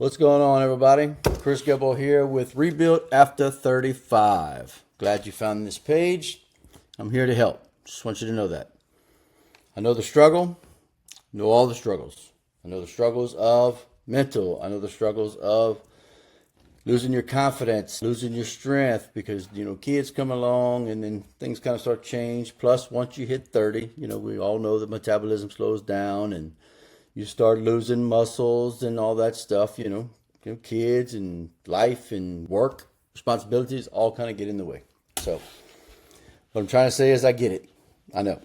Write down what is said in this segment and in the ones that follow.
What's going on, everybody? Chris Gilbo here with Rebuild After 35. Glad you found this page. I'm here to help. Just want you to know that. I know the struggle. Know all the struggles. I know the struggles of mental. I know the struggles of losing your confidence, losing your strength, because, kids come along and then things kind of start to change. Plus, once you hit 30, we all know that metabolism slows down and you start losing muscles and all that stuff, kids and life and work, responsibilities all kind of get in the way. So what I'm trying to say is I get it. I know.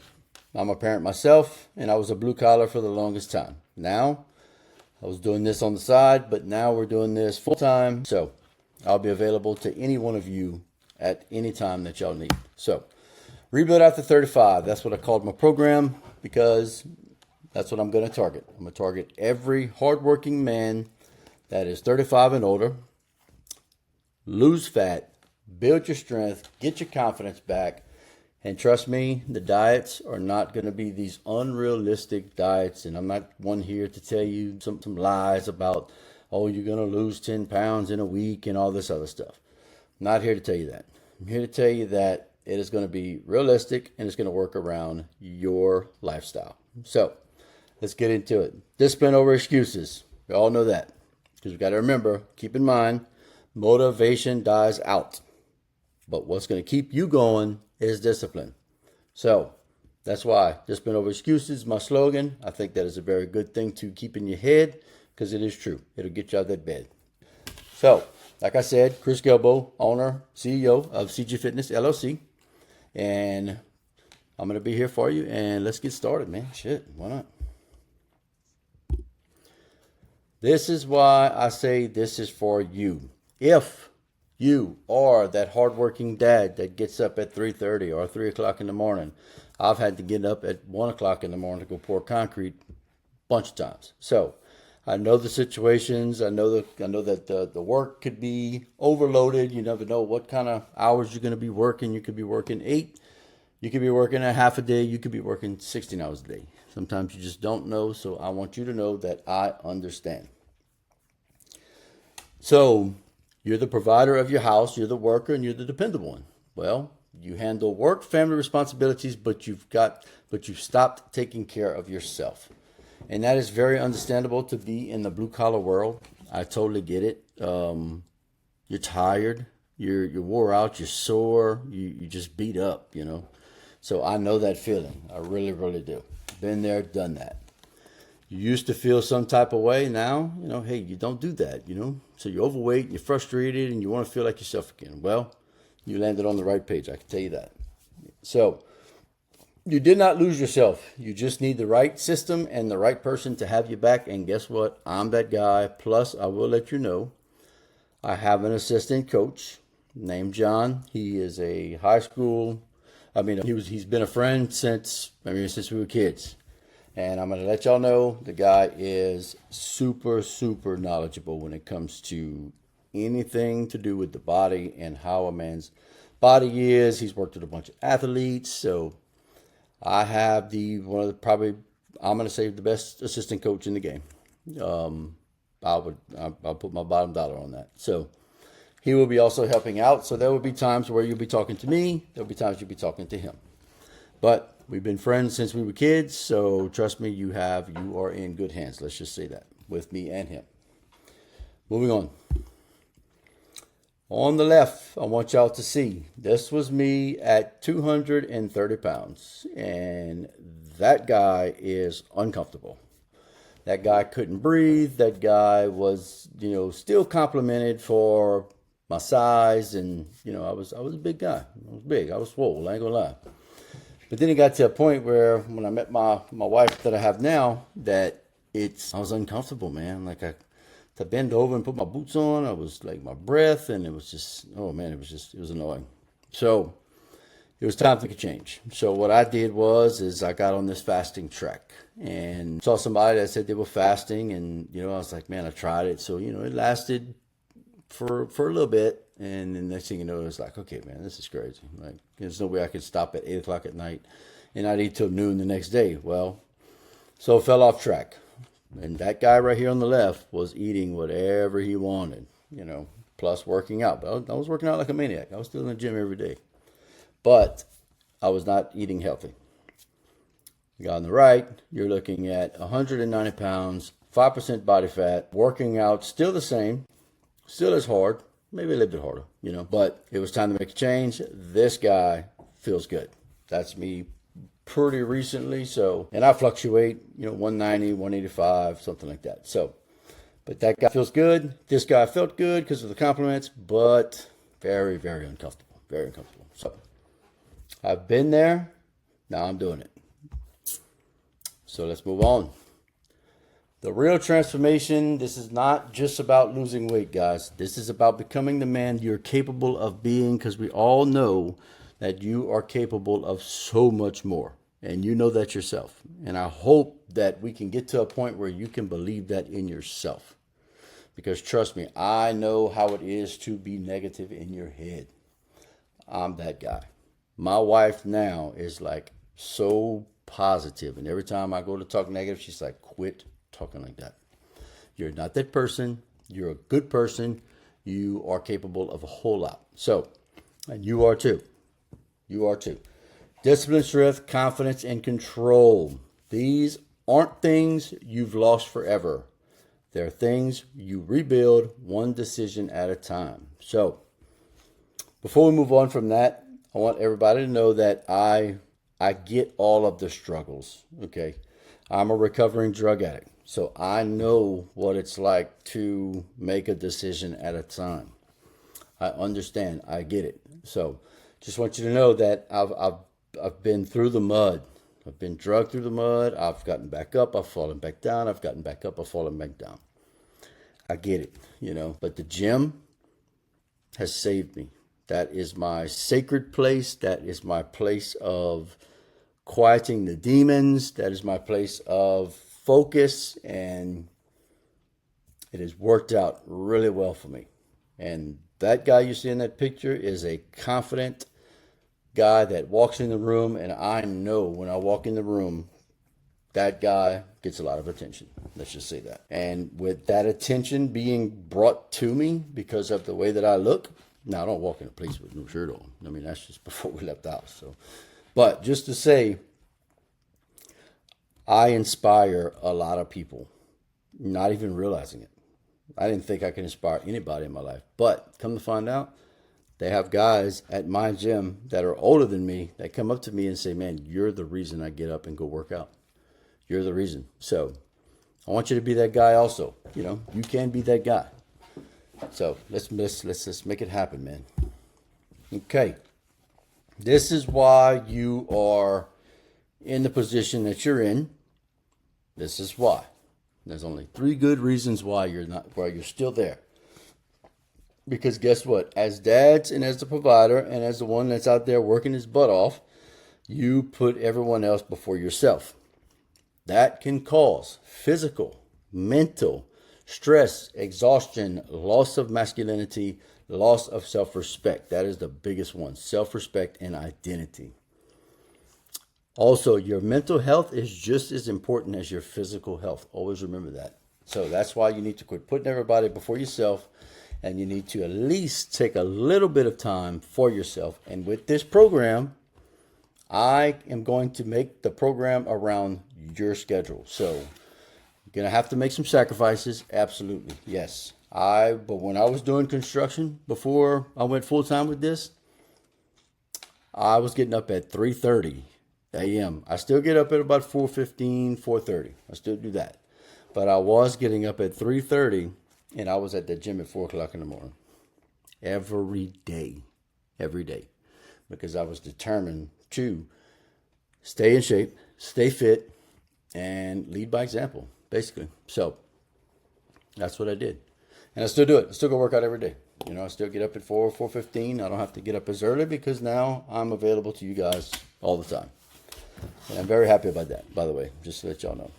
I'm a parent myself, and I was a blue collar for the longest time. Now, I was doing this on the side, but now we're doing this full time. So I'll be available to any one of you at any time that y'all need. So Rebuild After 35, that's what I called my program, because that's what I'm going to target. I'm going to target every hardworking man that is 35 and older. Lose fat, build your strength, get your confidence back. And trust me, the diets are not going to be these unrealistic diets. And I'm not one here to tell you some lies about, oh, you're going to lose 10 pounds in a week and all this other stuff. I'm not here to tell you that. I'm here to tell you that it is going to be realistic and it's going to work around your lifestyle. So let's get into it. Discipline over excuses. We all know that. Because we got to remember, keep in mind, motivation dies out. But what's going to keep you going is discipline. So that's why discipline over excuses is my slogan. I think that is a very good thing to keep in your head because it is true. It'll get you out of that bed. So, like I said, Chris Gilbo, owner, CEO of CG Fitness LLC. And I'm going to be here for you. And let's get started, man. Shit, why not? This is why I say this is for you. If you are that hardworking dad that gets up at 3:30 or 3 o'clock in the morning. I've had to get up at 1 o'clock in the morning to go pour concrete a bunch of times. So I know the situations. I know that the work could be overloaded. You never know what kind of hours you're going to be working. You could be working 8. You could be working a half a day. You could be working 16 hours a day. Sometimes you just don't know. So I want you to know that I understand. So you're the provider of your house, you're the worker, and you're the dependable one. Well, you handle work, family responsibilities, but you've stopped taking care of yourself. And that is very understandable to be in the blue collar world. I totally get it. You're tired, you're wore out, you're sore, you just beat up, So I know that feeling. I really, really do. Been there, done that. You used to feel some type of way. Now, hey, you don't do that, So you're overweight, you're frustrated, and you want to feel like yourself again. Well, you landed on the right page, I can tell you that. So you did not lose yourself. You just need the right system and the right person to have you back. And guess what? I'm that guy. Plus, I will let you know, I have an assistant coach named John. He is a high school, he's been a friend since we were kids. And I'm going to let y'all know the guy is super, super knowledgeable when it comes to anything to do with the body and how a man's body is. He's worked with a bunch of athletes. So I have I'm going to say the best assistant coach in the game. I'll put my bottom dollar on that. So he will be also helping out. So there will be times where you'll be talking to me. There'll be times you'll be talking to him. But we've been friends since we were kids, so trust me, you are in good hands. Let's just say that, with me and him. Moving on. On the left, I want y'all to see, this was me at 230 pounds, and that guy is uncomfortable. That guy couldn't breathe. That guy was, still complimented for my size, and, I was a big guy. I was big. I was swole, I ain't gonna lie. But then it got to a point where when I met my wife that I have now, I was uncomfortable, man. Like to bend over and put my boots on, I was like my breath, and it was just, oh man, it was annoying. So it was time to make a change. So what I did is I got on this fasting track and saw somebody that said they were fasting, and I was like, man, I tried it. So it lasted for a little bit. And then next thing you know, it's like, okay, man, this is crazy. Like, there's no way I could stop at 8 o'clock at night and not eat till noon the next day. Well, so I fell off track. And that guy right here on the left was eating whatever he wanted, plus working out. But I was working out like a maniac. I was still in the gym every day. But I was not eating healthy. The guy on the right, you're looking at 190 pounds, 5% body fat, working out still the same, still as hard, maybe a little bit harder, but it was time to make a change. This guy feels good. That's me pretty recently. So, and I fluctuate, 190, 185, something like that. So, but that guy feels good. This guy felt good because of the compliments, but very, very uncomfortable, very uncomfortable. So I've been there. Now I'm doing it. So let's move on. The real transformation, this is not just about losing weight, guys. This is about becoming the man you're capable of being, because we all know that you are capable of so much more. And you know that yourself. And I hope that we can get to a point where you can believe that in yourself. Because trust me, I know how it is to be negative in your head. I'm that guy. My wife now is like so positive. And every time I go to talk negative, she's like, quit talking like that. You're not that person. You're a good person. You are capable of a whole lot. So, and you are too. You are too. Discipline, strength, confidence, and control. These aren't things you've lost forever. They're things you rebuild one decision at a time. So, before we move on from that, I want everybody to know that I get all of the struggles, okay? I'm a recovering drug addict, so I know what it's like to make a decision at a time. I understand. I get it. So, just want you to know that I've been through the mud. I've been drugged through the mud. I've gotten back up. I've fallen back down. I've gotten back up. I've fallen back down. I get it, But the gym has saved me. That is my sacred place. That is my place of quieting the demons. That is my place of focus. And it has worked out really well for me. And that guy you see in that picture is a confident guy that walks in the room, and I know when I walk in the room, that guy gets a lot of attention. Let's just say that. And with that attention being brought to me because of the way that I look, now I don't walk in a place with no shirt on. I mean, that's just before we left the house. So, but just to say, I inspire a lot of people, not even realizing it. I didn't think I could inspire anybody in my life, but come to find out, they have guys at my gym that are older than me that come up to me and say, man, you're the reason I get up and go work out. You're the reason. So I want you to be that guy also. You can be that guy. So let's just make it happen, man. Okay. This is why you are in the position that you're in. This is why. There's only 3 good reasons why you're still there. Because guess what? As dads and as the provider and as the one that's out there working his butt off, you put everyone else before yourself. That can cause physical, mental, stress, exhaustion, loss of masculinity, loss of self-respect. That is the biggest one. Self-respect and identity. Also, your mental health is just as important as your physical health. Always remember that. So that's why you need to quit putting everybody before yourself. And you need to at least take a little bit of time for yourself. And with this program, I am going to make the program around your schedule. So you're going to have to make some sacrifices. Absolutely. Yes. But when I was doing construction before I went full time with this, I was getting up at 3:30 a.m. I still get up at about 4:15, 4:30. I still do that. But I was getting up at 3:30. And I was at the gym at 4 o'clock in the morning. Every day. Because I was determined to stay in shape, stay fit, and lead by example, basically. So, that's what I did. And I still do it. I still go work out every day. I still get up at 4:15. I don't have to get up as early because now I'm available to you guys all the time. And I'm very happy about that, by the way, just to let y'all know.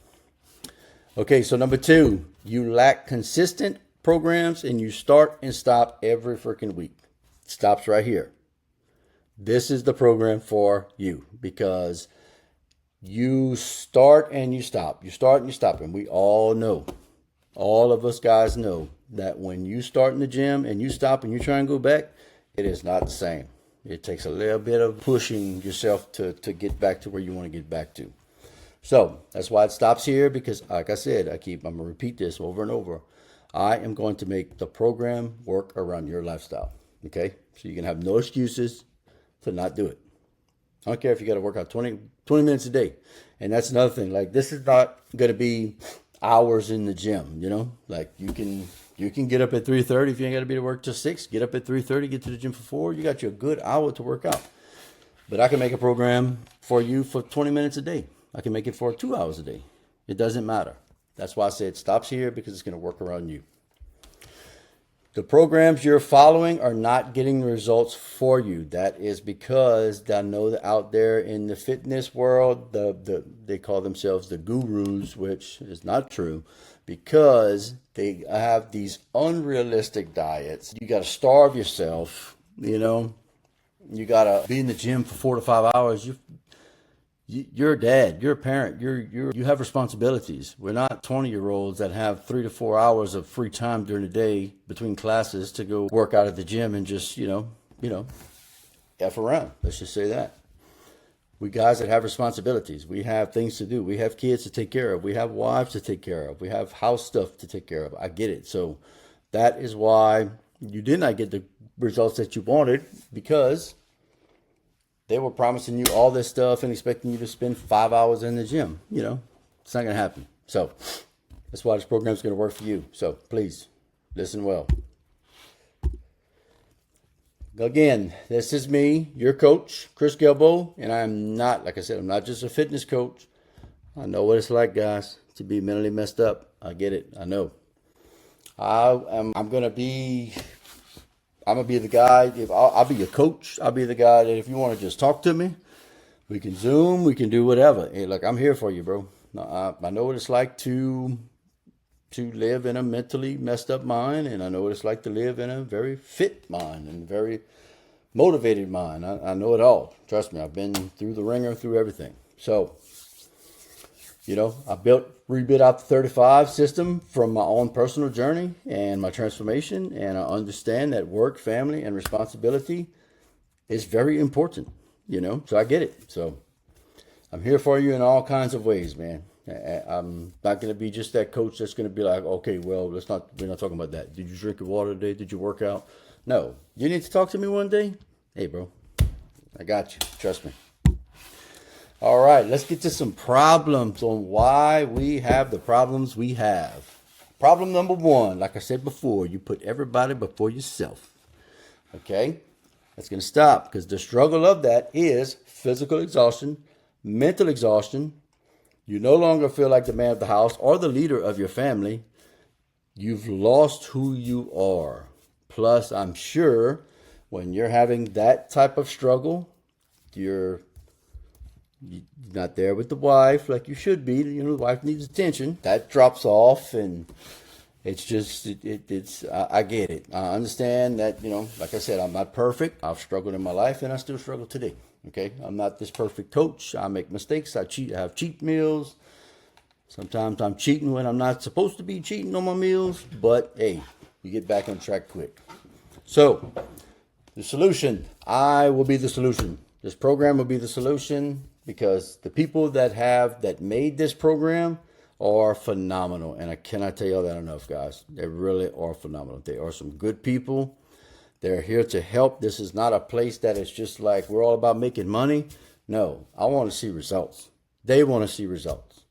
Okay, so number 2, you lack consistent programs and you start and stop every freaking week. It stops right here. This is the program for you because You start and you stop. You start and you stop. And we all know, all of us guys know that when you start in the gym and you stop and you try and go back, it is not the same. It takes a little bit of pushing yourself to get back to where you want to get back to. So that's why it stops here, because like I said, I'm going to repeat this over and over. I am going to make the program work around your lifestyle. Okay? So you can have no excuses to not do it. I don't care if you got to work out 20 minutes a day. And that's another thing. Like, this is not going to be hours in the gym, you know? Like, you can get up at 3:30 if you ain't got to be to work till 6. Get up at 3:30, get to the gym for 4. You got you a good hour to work out. But I can make a program for you for 20 minutes a day. I can make it for 2 hours a day. It doesn't matter. That's why I said it stops here, because it's going to work around you. The programs you're following are not getting the results for you. That is because I know that out there in the fitness world, they call themselves the gurus, which is not true, because they have these unrealistic diets. You got to starve yourself, you know. You got to be in the gym for 4 to 5 hours. You're a dad, you're a parent, you have responsibilities. We're not 20-year-olds that have 3 to 4 hours of free time during the day between classes to go work out at the gym and just, you know, F around. Let's just say that. We guys that have responsibilities, we have things to do. We have kids to take care of. We have wives to take care of. We have house stuff to take care of. I get it. So that is why you did not get the results that you wanted, because they were promising you all this stuff and expecting you to spend 5 hours in the gym. You know, it's not going to happen. So that's why this program is going to work for you. So please listen well. Again, this is me, your coach, Chris Gelbo, and I'm not, like I said, I'm not just a fitness coach. I know what it's like, guys, to be mentally messed up. I get it. I know. I'm going to be the guy. I'll be your coach. I'll be the guy that if you want to just talk to me, we can Zoom, we can do whatever. Hey, look, I'm here for you, bro. I know what it's like to live in a mentally messed up mind, and I know what it's like to live in a very fit mind and very motivated mind. I know it all. Trust me, I've been through the ringer, through everything. So, you know, I rebuilt out the 35 system from my own personal journey and my transformation. And I understand that work, family, and responsibility is very important, you know, so I get it. So I'm here for you in all kinds of ways, man. I'm not going to be just that coach that's going to be like, okay, well, we're not talking about that. Did you drink your water today? Did you work out? No. You need to talk to me one day? Hey, bro, I got you. Trust me. All right, let's get to some problems on why we have the problems we have. Problem number 1, like I said before, you put everybody before yourself. Okay? That's going to stop, because the struggle of that is physical exhaustion, mental exhaustion. You no longer feel like the man of the house or the leader of your family. You've lost who you are. Plus, I'm sure when you're having that type of struggle, you're not there with the wife like you should be. You know, the wife needs attention. That drops off, and it's just, I get it. I understand that, you know, like I said, I'm not perfect. I've struggled in my life, and I still struggle today. Okay? I'm not this perfect coach. I make mistakes. I cheat. I have cheat meals. Sometimes I'm cheating when I'm not supposed to be cheating on my meals, but hey, you get back on track quick. So, the solution, I will be the solution. This program will be the solution, because the people that made this program are phenomenal. And I cannot tell you all that enough, guys. They really are phenomenal. They are some good people. They're here to help. This is not a place that is just like, we're all about making money. No, I want to see results. They want to see results.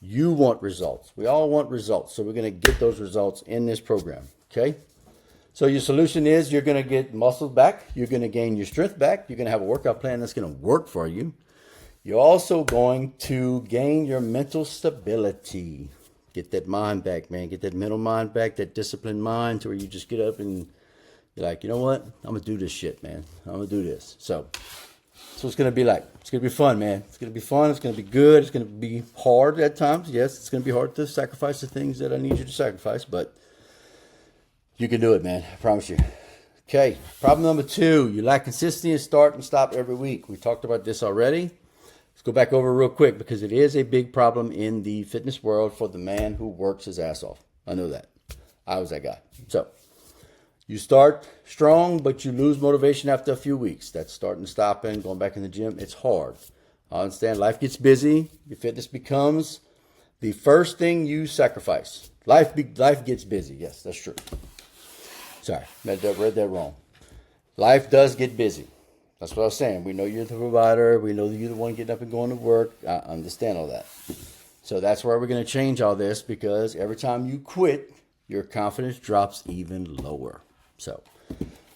You want results. We all want results. So we're going to get those results in this program. Okay? So your solution is you're going to get muscles back. You're going to gain your strength back. You're going to have a workout plan that's going to work for you. You're also going to gain your mental stability. Get that mind back, man. Get that mental mind back, that disciplined mind, to where you just get up and you're like, you know what? I'm going to do this shit, man. I'm going to do this. So it's going to be like. It's going to be fun, man. It's going to be fun. It's going to be good. It's going to be hard at times. Yes, it's going to be hard to sacrifice the things that I need you to sacrifice, but you can do it, man. I promise you. Okay, problem number 2. You lack consistency and start and stop every week. We talked about this already. Let's go back over real quick because it is a big problem in the fitness world for the man who works his ass off. I know that. I was that guy. So you start strong, but you lose motivation after a few weeks. That's starting, stopping, going back in the gym. It's hard. I understand life gets busy. Your fitness becomes the first thing you sacrifice. Life gets busy. Yes, that's true. Sorry, read that wrong. Life does get busy. That's what I was saying. We know you're the provider. We know that you're the one getting up and going to work. I understand all that. So that's where we're going to change all this, because every time you quit, your confidence drops even lower. So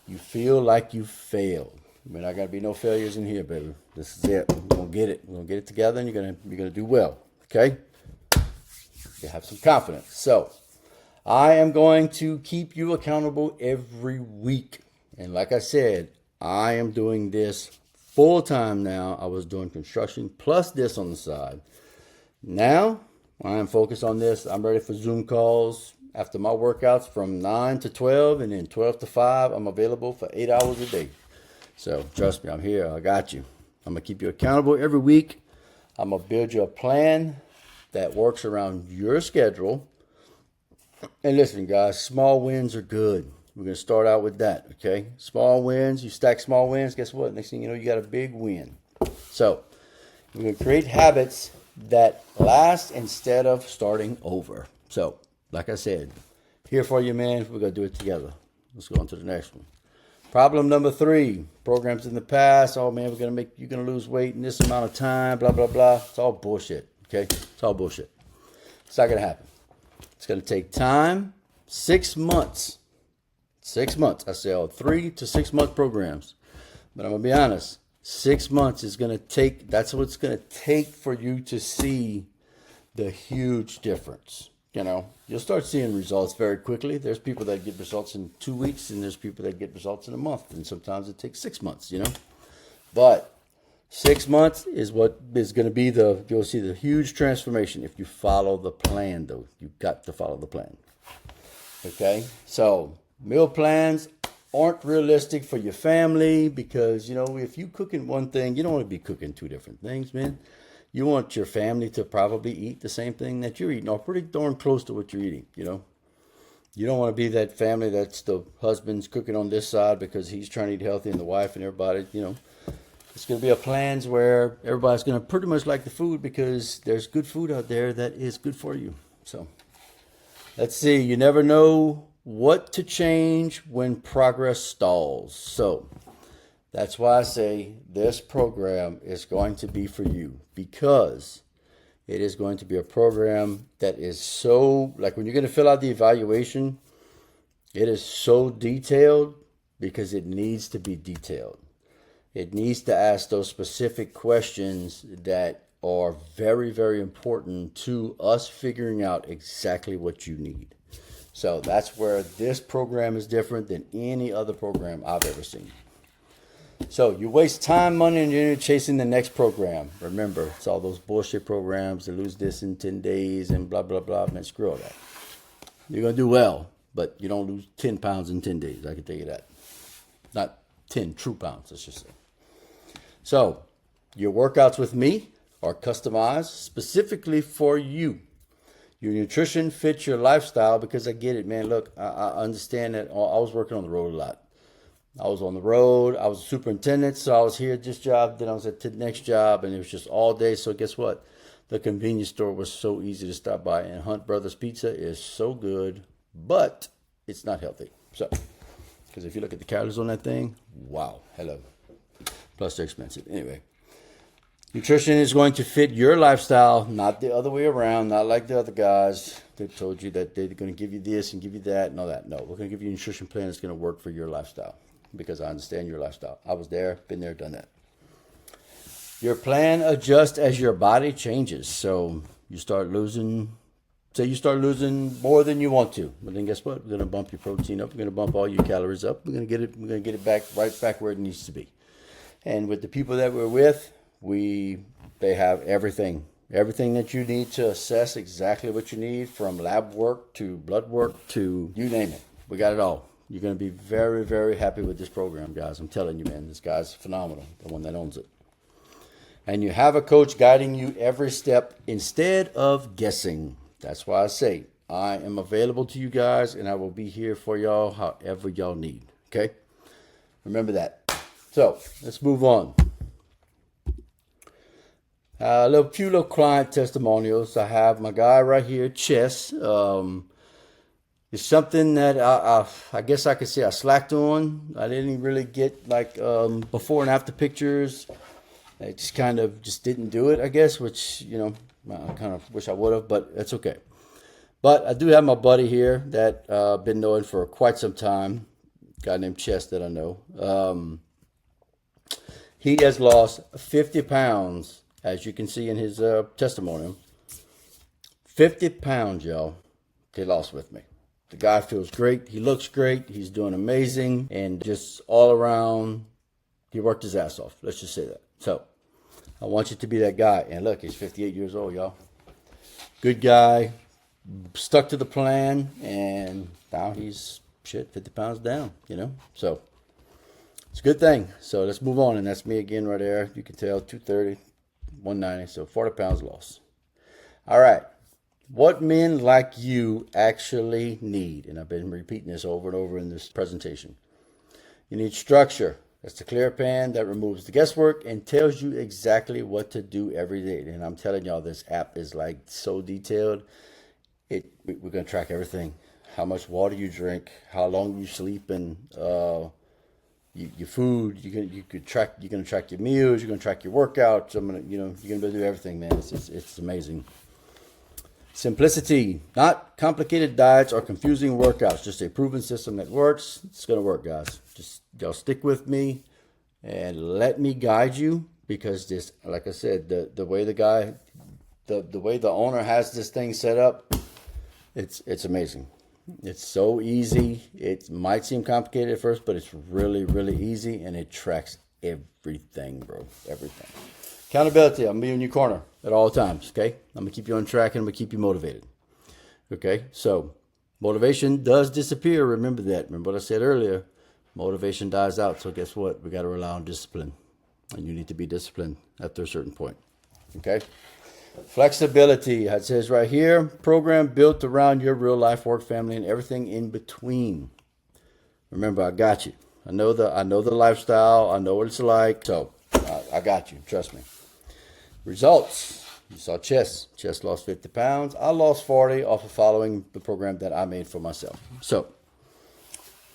you feel like you failed. I mean, I got to be no failures in here, baby. This is it. We're going to get it. We're going to get it together, and you're going to do well. Okay? You have some confidence. So I am going to keep you accountable every week. And like I said, I am doing this full time now. I was doing construction plus this on the side. Now I am focused on this. I'm ready for Zoom calls after my workouts from 9 to 12, and then 12 to 5. I'm available for 8 hours a day. So trust me, I'm here. I got you. I'm going to keep you accountable every week. I'm going to build you a plan that works around your schedule. And listen, guys, small wins are good. We're going to start out with that, okay? Small wins. You stack small wins. Guess what? Next thing you know, you got a big win. So we're going to create habits that last instead of starting over. So like I said, here for you, man. We're going to do it together. Let's go on to the next one. Problem number 3, programs in the past. Oh, man, you're going to lose weight in this amount of time, blah, blah, blah. It's all bullshit, okay? It's all bullshit. It's not going to happen. It's going to take time, 6 months. 6 months. I say 3 to 6 month programs. But I'm going to be honest, 6 months is going to take, that's what it's going to take for you to see the huge difference. You know, you'll start seeing results very quickly. There's people that get results in 2 weeks, and there's people that get results in a month. And sometimes it takes 6 months, you know. But 6 months is what is going to be you'll see the huge transformation if you follow the plan, though. You've got to follow the plan. Okay? So meal plans aren't realistic for your family because, you know, if you cooking one thing, you don't want to be cooking 2 different things, man. You want your family to probably eat the same thing that you're eating, or pretty darn close to what you're eating, you know. You don't want to be that family that's the husband's cooking on this side because he's trying to eat healthy, and the wife and everybody, you know. It's going to be a plans where everybody's going to pretty much like the food because there's good food out there that is good for you. So let's see. You never know what to change when progress stalls. So that's why I say this program is going to be for you, because it is going to be a program that is so, like when you're going to fill out the evaluation, it is so detailed because it needs to be detailed. It needs to ask those specific questions that are very, very important to us figuring out exactly what you need. So that's where this program is different than any other program I've ever seen. So you waste time, money, and you're chasing the next program. Remember, it's all those bullshit programs that lose this in 10 days and blah, blah, blah. Man, screw all that. You're going to do well, but you don't lose 10 pounds in 10 days. I can tell you that. Not 10 true pounds, let's just say. So your workouts with me are customized specifically for you. Your nutrition fits your lifestyle, because I get it, man. Look, I understand that I was working on the road a lot. I was on the road. I was a superintendent, so I was here at this job. Then I was at the next job, and it was just all day. So guess what? The convenience store was so easy to stop by, and Hunt Brothers Pizza is so good, but it's not healthy. So, because if you look at the calories on that thing, wow, hello. Plus they're expensive. Anyway, nutrition is going to fit your lifestyle, not the other way around, not like the other guys that told you that they're going to give you this and give you that and all that. No, we're going to give you a nutrition plan that's going to work for your lifestyle, because I understand your lifestyle. I was there, been there, done that. Your plan adjusts as your body changes. So you start losing, say you start losing more than you want to. But then guess what? We're going to bump your protein up. We're going to bump all your calories up. We're going to get it back, right back where it needs to be. And with the people that we're with, they have everything that you need to assess exactly what you need, from lab work to blood work to you name it. We got it all. You're going to be very, very happy with this program, guys. I'm telling you, man, this guy's phenomenal, the one that owns it. And you have a coach guiding you every step instead of guessing. That's why I say I am available to you guys, and I will be here for y'all however y'all need. Okay? Remember that. So let's move on. A few little client testimonials. I have my guy right here, Chess. It's something that I guess I could say I slacked on. I didn't really get like before and after pictures. I just kind of just didn't do it, I guess, which, I kind of wish I would have, but it's okay. But I do have my buddy here that I've been knowing for quite some time, a guy named Chess that I know. He has lost 50 pounds, as you can see in his testimonial. 50 pounds, y'all, he lost with me. The guy feels great. He looks great. He's doing amazing. And just all around, he worked his ass off. Let's just say that. So I want you to be that guy. And look, he's 58 years old, y'all. Good guy. Stuck to the plan. And now he's, 50 pounds down, So it's a good thing. So let's move on. And that's me again right there. You can tell 230, 190. So 40 pounds lost. All right. What men like you actually need, and I've been repeating this over and over in this presentation. You need structure. That's the clear plan that removes the guesswork and tells you exactly what to do every day. And I'm telling y'all, this app is like so detailed. We're going to track everything. How much water you drink, how long you sleep, and your food. You're going to track your meals. You're going to track your workouts. You're going to do everything, man. It's amazing. Simplicity, not complicated diets or confusing workouts, just a proven system that works. It's going to work, guys. Just y'all stick with me and let me guide you, because this, like I said, the way the way the owner has this thing set up, it's amazing. It's so easy. It might seem complicated at first, but it's really, really easy, and it tracks everything, bro. Everything. Accountability, I'm going to be in your corner at all times, okay? I'm going to keep you on track, and I'm going to keep you motivated, okay? So motivation does disappear. Remember that. Remember what I said earlier. Motivation dies out, so guess what? We got to rely on discipline, and you need to be disciplined after a certain point, okay? Flexibility, it says right here, program built around your real life, work, family, and everything in between. Remember, I got you. I know the lifestyle. I know what it's like, so I got you. Trust me. Results. You saw Chess. Chess lost 50 pounds. I lost 40 off of following the program that I made for myself. So,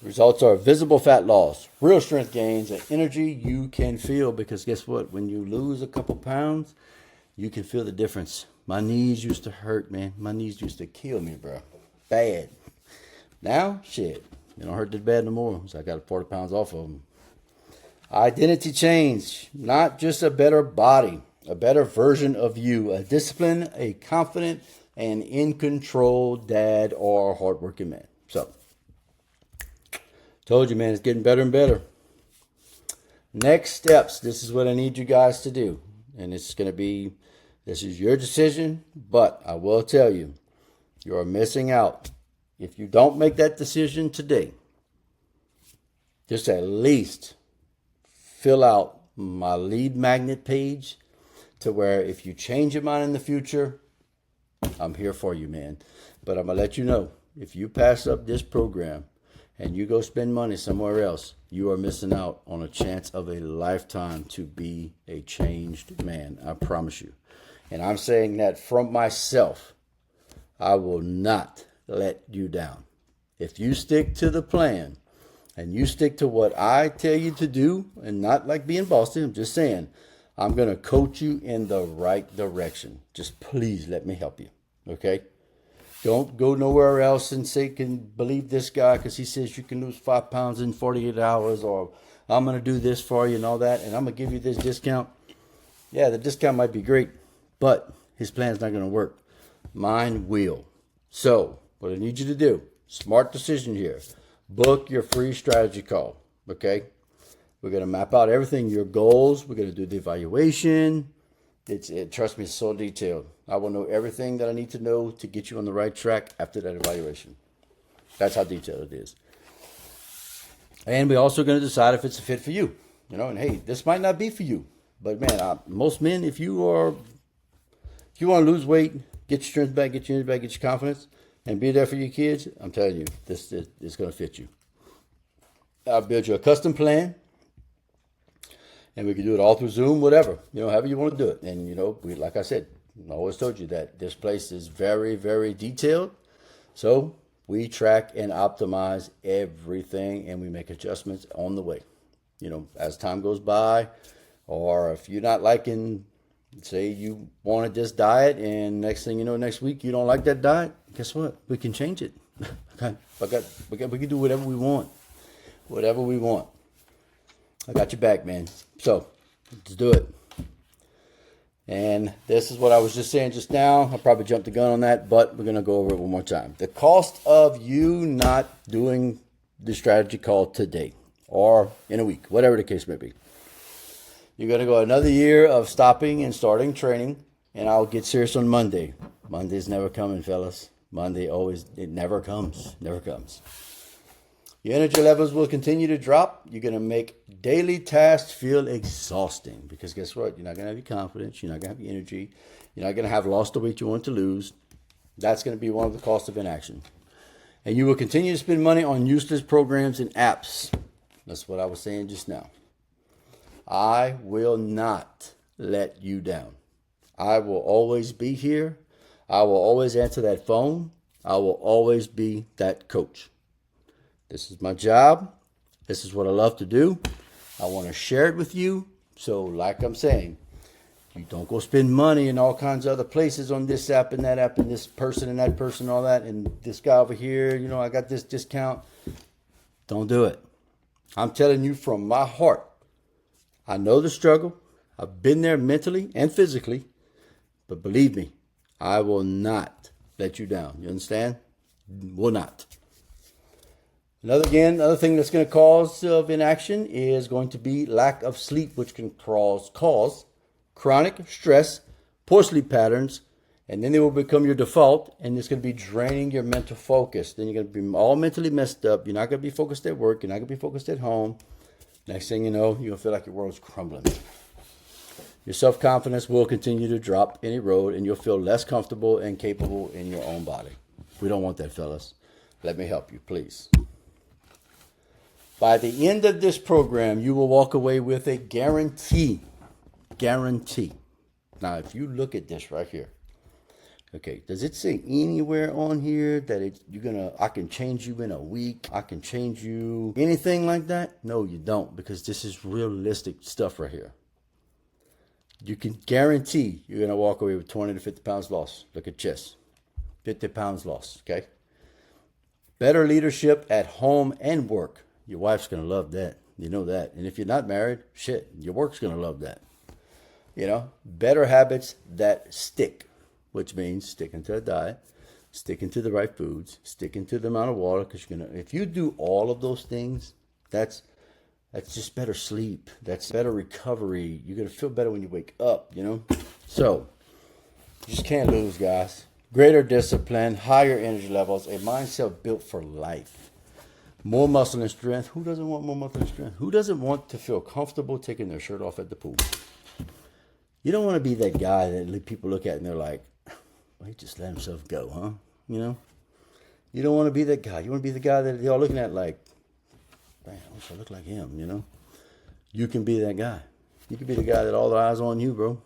results are visible fat loss, real strength gains, and energy you can feel, because guess what? When you lose a couple pounds, you can feel the difference. My knees used to hurt, man. My knees used to kill me, bro. Bad. Now, shit. They don't hurt that bad no more. So I got 40 pounds off of them. Identity change. Not just a better body. A better version of you, a disciplined, a confident, and in control dad or hardworking man. So, told you, man, it's getting better and better. Next steps. This is what I need you guys to do. And this is your decision, but I will tell you, you are missing out. If you don't make that decision today, just at least fill out my lead magnet page, to where if you change your mind in the future, I'm here for you, man. But I'm going to let you know, if you pass up this program and you go spend money somewhere else, you are missing out on a chance of a lifetime to be a changed man. I promise you. And I'm saying that from myself. I will not let you down. If you stick to the plan and you stick to what I tell you to do, and not like being bossy, I'm just saying, I'm going to coach you in the right direction. Just please let me help you, okay? Don't go nowhere else and say, can believe this guy because he says you can lose 5 pounds in 48 hours, or I'm going to do this for you and all that, and I'm going to give you this discount. Yeah, the discount might be great, but his plan's not going to work. Mine will. So what I need you to do, smart decision here, book your free strategy call, okay? We're going to map out everything, your goals. We're going to do the evaluation. Trust me, it's so detailed. I will know everything that I need to know to get you on the right track after that evaluation. That's how detailed it is. And we're also going to decide if it's a fit for you. And hey, this might not be for you. But man, most men, if you want to lose weight, get your strength back, get your energy back, get your confidence, and be there for your kids, I'm telling you, this is going to fit you. I'll build you a custom plan, and we can do it all through Zoom, whatever, however you want to do it. And like I said, I always told you that this place is very, very detailed. So we track and optimize everything, and we make adjustments on the way. As time goes by, or if you're not liking, say you wanted this diet, and next thing you know, next week you don't like that diet, guess what? We can change it. We can do whatever we want. Whatever we want. I got your back, man. So let's do it. And this is what I was just saying just now. I probably jumped the gun on that, but we're going to go over it one more time. The cost of you not doing the strategy call today or in a week, whatever the case may be. You're going to go another year of stopping and starting training, and I'll get serious on Monday. Monday's never coming, fellas. It never comes. Never comes. Your energy levels will continue to drop. You're going to make daily tasks feel exhausting because guess what? You're not going to have your confidence. You're not going to have your energy. You're not going to have lost the weight you want to lose. That's going to be one of the costs of inaction. And you will continue to spend money on useless programs and apps. That's what I was saying just now. I will not let you down. I will always be here. I will always answer that phone. I will always be that coach. This is my job. This is what I love to do. I want to share it with you. So like I'm saying, you don't go spend money in all kinds of other places on this app and that app and this person and that person and all that. And this guy over here, I got this discount. Don't do it. I'm telling you from my heart. I know the struggle. I've been there mentally and physically. But believe me, I will not let you down. You understand? Will not. Another thing that's going to cause inaction is going to be lack of sleep, which can cause chronic stress, poor sleep patterns, and then they will become your default, and it's going to be draining your mental focus. Then you're going to be all mentally messed up. You're not going to be focused at work. You're not going to be focused at home. Next thing you know, you're going to feel like your world's crumbling. Your self-confidence will continue to drop and erode, and you'll feel less comfortable and capable in your own body. We don't want that, fellas. Let me help you, please. By the end of this program, you will walk away with a guarantee. Guarantee. Now, if you look at this right here, okay, does it say anywhere on here that I can change you in a week? I can change you anything like that? No, you don't, because this is realistic stuff right here. You can guarantee you're going to walk away with 20 to 50 pounds lost. Look at chest. 50 pounds lost, okay? Better leadership at home and work. Your wife's going to love that. You know that. And if you're not married, your work's going to love that. Better habits that stick, which means sticking to a diet, sticking to the right foods, sticking to the amount of water. Because if you do all of those things, that's just better sleep. That's better recovery. You're going to feel better when you wake up, So, you just can't lose, guys. Greater discipline, higher energy levels, a mindset built for life. More muscle and strength. Who doesn't want more muscle and strength? Who doesn't want to feel comfortable taking their shirt off at the pool? You don't want to be that guy that people look at and they're like, well, he just let himself go, huh? You don't want to be that guy. You want to be the guy that they're all looking at like, man, I wish I looked like him, You can be that guy. You can be the guy that all the eyes on you, bro.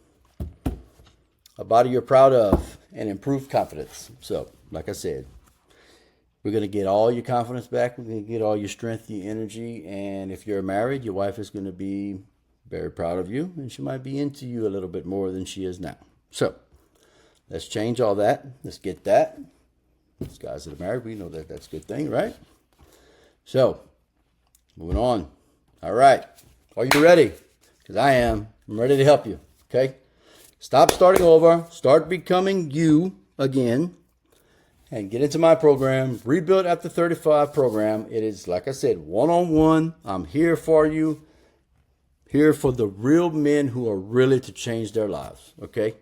A body you're proud of and improved confidence. So, like I said, we're going to get all your confidence back. We're going to get all your strength, your energy. And if you're married, your wife is going to be very proud of you. And she might be into you a little bit more than she is now. So let's change all that. Let's get that. These guys that are married, we know that that's a good thing, right? So moving on. All right. Are you ready? Because I am. I'm ready to help you. Okay. Stop starting over. Start becoming you again. And get into my program, Rebuild After 35 program. It is, like I said, one-on-one. I'm here for you. Here for the real men who are really to change their lives, okay?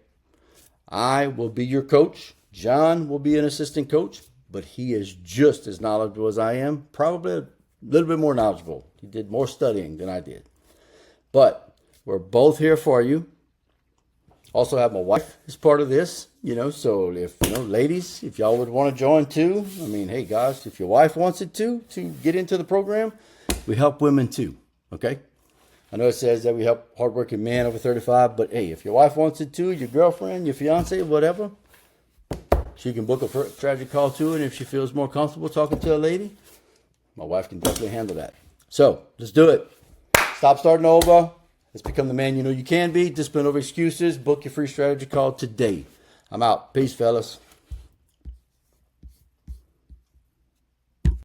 I will be your coach. John will be an assistant coach, but he is just as knowledgeable as I am. Probably a little bit more knowledgeable. He did more studying than I did. But We're both here for you. Also have my wife as part of this, so if, ladies, if y'all would want to join too, I mean, hey guys, if your wife wants it to get into the program, we help women too, okay? I know it says that we help hardworking men over 35, but hey, if your wife wants it too, your girlfriend, your fiance, whatever, she can book a strategy call too, and if she feels more comfortable talking to a lady, my wife can definitely handle that. So, let's do it. Stop starting over. Let's become the man you know you can be. Discipline over excuses. Book your free strategy call today. I'm out. Peace, fellas.